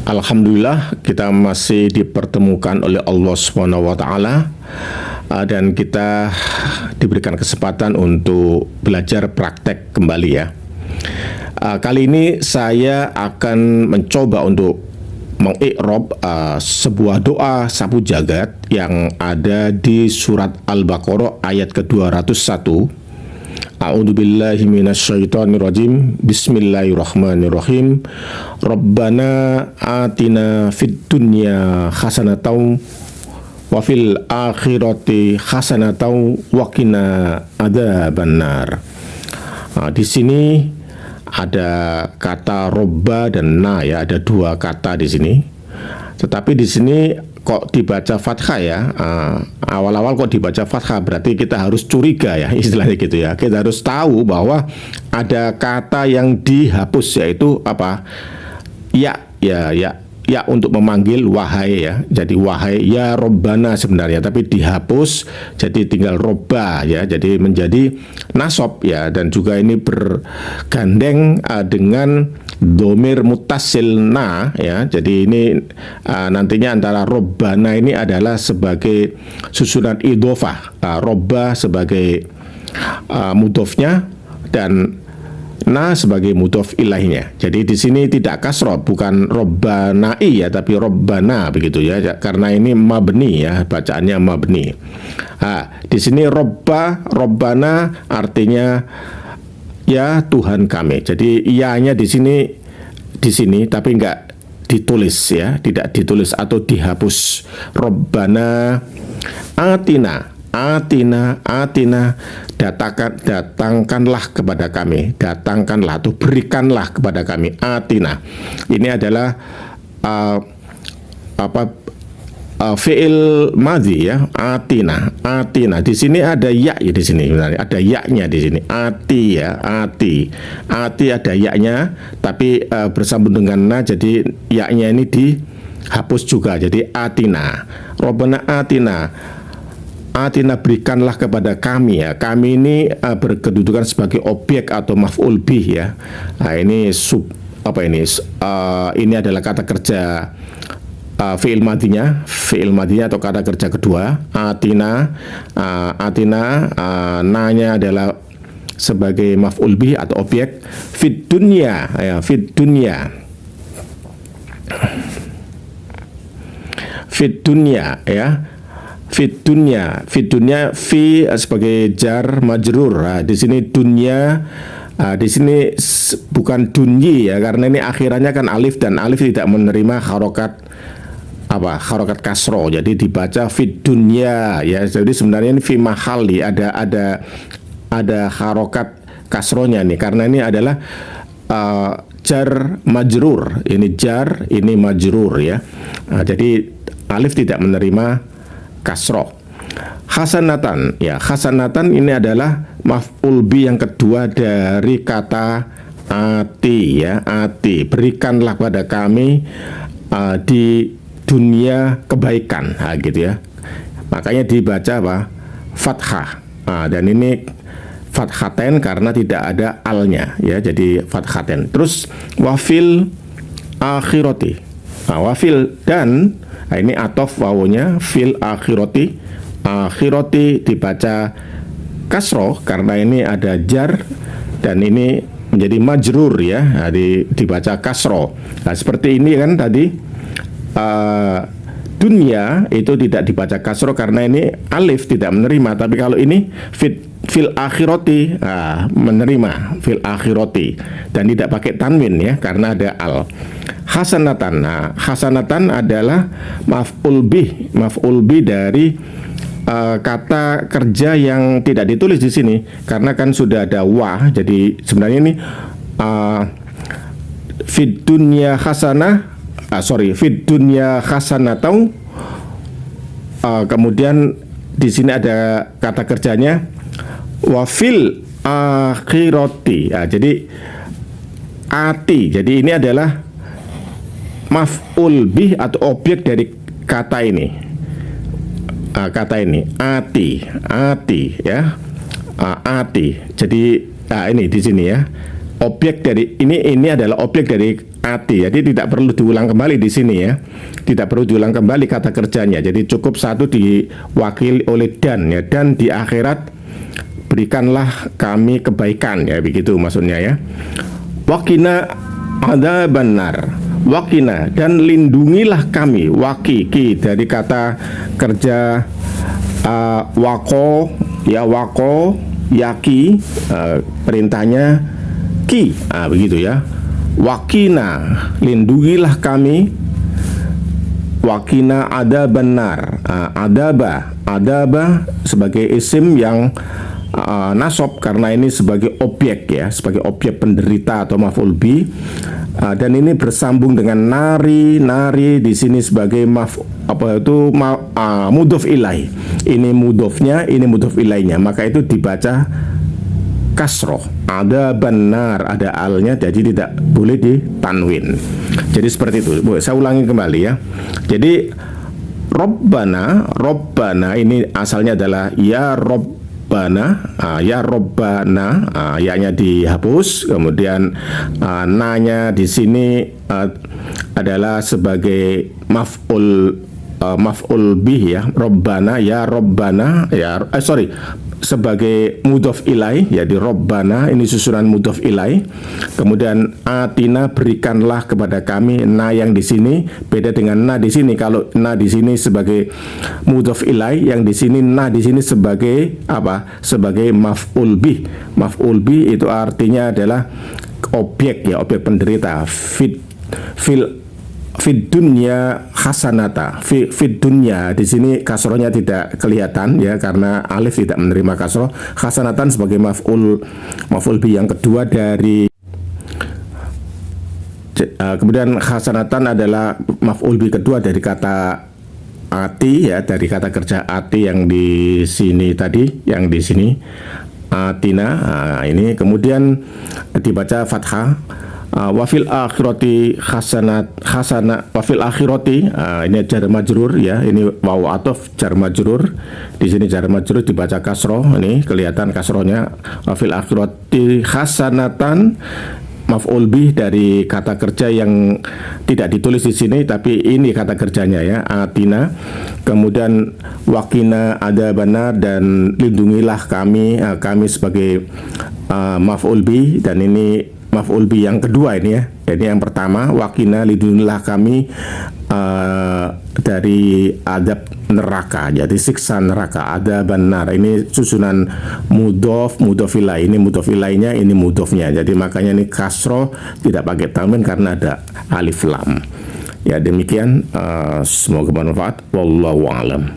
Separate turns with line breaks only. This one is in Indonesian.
Alhamdulillah kita masih dipertemukan oleh Allah Subhanahu wa taala dan kita diberikan kesempatan untuk belajar praktek kembali ya. Kali ini saya akan mencoba untuk mengiqrab sebuah doa sapu jagat yang ada di surat Al-Baqarah ayat ke-201. A'udzubillahi minasyaitonirrajim. Bismillahirrahmanirrahim. Rabbana atina fid dunya hasanatan wa fil akhirati hasanatan wa qina adzabannar. Di sini ada kata robba dan na ya, ada dua kata di sini. Tetapi di sini kok dibaca fathah ya, awal-awal kok dibaca fathah, berarti kita harus curiga ya, istilahnya gitu ya. Kita harus tahu bahwa ada kata yang dihapus, yaitu apa? Ya untuk memanggil wahai ya. Jadi wahai ya Robbana sebenarnya, tapi dihapus jadi tinggal robba ya. Jadi menjadi nasab ya, dan juga ini bergandeng dengan domir mutasil na ya. Jadi ini nantinya antara Robbana ini adalah sebagai susunan idhofah, robba sebagai mudhofnya dan na sebagai mudhof ilaihinya. Jadi di sini tidak kasroh, bukan robbanai ya, tapi robbana begitu ya, karena ini mabni ya, bacaannya mabni. Di sini robbana artinya ya Tuhan kami. Jadi ianya di sini tapi enggak ditulis ya, tidak ditulis atau dihapus. Robbana atina datangkanlah kepada kami, datangkanlah atau berikanlah kepada kami. Atina ini adalah fi'il madhi ya. Atina di sini ada ya di sini, sebenarnya ada ya-nya di sini. Ati ada ya-nya, tapi bersambung dengan na, jadi ya-nya ini dihapus juga, jadi atina. Robbana atina berikanlah kepada kami ya. Kami ini berkedudukan sebagai objek atau maf'ul bih ya. Ini ini adalah kata kerja fi'il madinya atau kata kerja kedua. Atina nanya adalah sebagai maf'ul bih atau objek. Fid dunya ya, fid dunya ya. Fit dunya fi sebagai jar majrur. Di sini dunya, di sini bukan dunyi ya, karena ini akhirannya kan alif, dan alif tidak menerima harokat kasro, jadi dibaca fit dunya ya. Jadi sebenarnya ini fi mahali, ada harokat kasronya nih, karena ini adalah jar majrur, ini jar, ini majrur ya. Jadi alif tidak menerima kasroh. Hasanatan ya, hasanatan ini adalah maf'ul bi yang kedua dari kata ati ya. Ati, berikanlah pada kami di dunia kebaikan gitu ya. Makanya dibaca apa? Fathah. Dan ini fathaten karena tidak ada alnya ya, jadi fathaten. Terus wafil akhirati. Wafil dan ini atof wawunya fil akhirati dibaca kasroh karena ini ada jar dan ini menjadi majrur ya, dibaca kasroh. Nah seperti ini kan tadi dunia itu tidak dibaca kasroh karena ini alif tidak menerima, tapi kalau ini fil akhirati menerima fil akhirati dan tidak pakai tanwin ya karena ada al. Hasanatan. Hasanatan adalah maf'ul bih dari kata kerja yang tidak ditulis di sini karena kan sudah ada wa. Jadi sebenarnya ini fid dunya hasanatau. Kemudian di sini ada kata kerjanya wafil akhirati. Jadi ati. Jadi ini adalah maf'ul bih atau objek dari kata ini. Ati ya. Ati. Jadi ini di sini ya. Objek dari ini adalah objek dari ati. Jadi tidak perlu diulang kembali di sini ya. Tidak perlu diulang kembali kata kerjanya. Jadi cukup satu diwakili oleh dan ya. Dan di akhirat berikanlah kami kebaikan ya, begitu maksudnya ya. Wakina adzabannar. Wakina, dan lindungilah kami. Ki dari kata kerja wako ya, wako yaki, perintahnya ki, begitu ya. Wakina, lindungilah kami. Wakina adzabannar. Adaba sebagai isim yang nasab karena ini sebagai objek ya, sebagai objek penderita atau maf'ul bi. Dan ini bersambung dengan nari di sini sebagai mudhof ilaih. Ini mudhofnya, ini mudhof ilaihnya, maka itu dibaca kasroh. Ada benar, ada alnya, jadi tidak boleh ditanwin. Jadi seperti itu. Saya ulangi kembali ya. Jadi Robbana ini asalnya adalah ya Robbana. Ya Robbana, ya-nya dihapus, kemudian na-nya di sini adalah sebagai maf'ul bih ya. Robbana ya Robbana ya, sebagai mudhof ilaih ya, di Robbana ini susunan mudhof ilaih. Kemudian atina, berikanlah kepada kami. Na yang di sini beda dengan na di sini. Kalau na di sini sebagai mudhof ilaih, yang di sini na di sini sebagai apa? Sebagai maf'ul bih. Maf'ul bih itu artinya adalah objek ya, objek penderita. Fid dunya hasanata. Fid dunya di sini kasrohnya tidak kelihatan ya, karena alif tidak menerima kasroh. Hasanatan sebagai maf'ul bi yang kedua dari kemudian hasanatan adalah maf'ul bi kedua dari kata ati ya, dari kata kerja ati yang di sini tadi, yang di sini atina. Ini kemudian dibaca fathah. Wafil akhirati hasanat wafil akhirati, ini jar majrur ya, ini waw atof jar majrur. Di sini jar majrur dibaca kasroh, ini kelihatan kasrohnya. Wafil akhirati hasanatan, maf'ul bih dari kata kerja yang tidak ditulis di sini, tapi ini kata kerjanya ya, atina. Kemudian wakina adzabannar, dan lindungilah kami, kami sebagai maf'ul bih, dan ini maf'ul bi yang kedua ini ya. Jadi yang pertama wakina, lindungilah kami dari adab neraka, jadi siksa neraka. Adzabannar ini susunan mudhof ilaih, ini mudhof ilaihnya, ini mudhofnya. Jadi makanya ini kasroh tidak pakai tanwin karena ada alif lam. Ya demikian, semoga bermanfaat. Wallahu a'lam.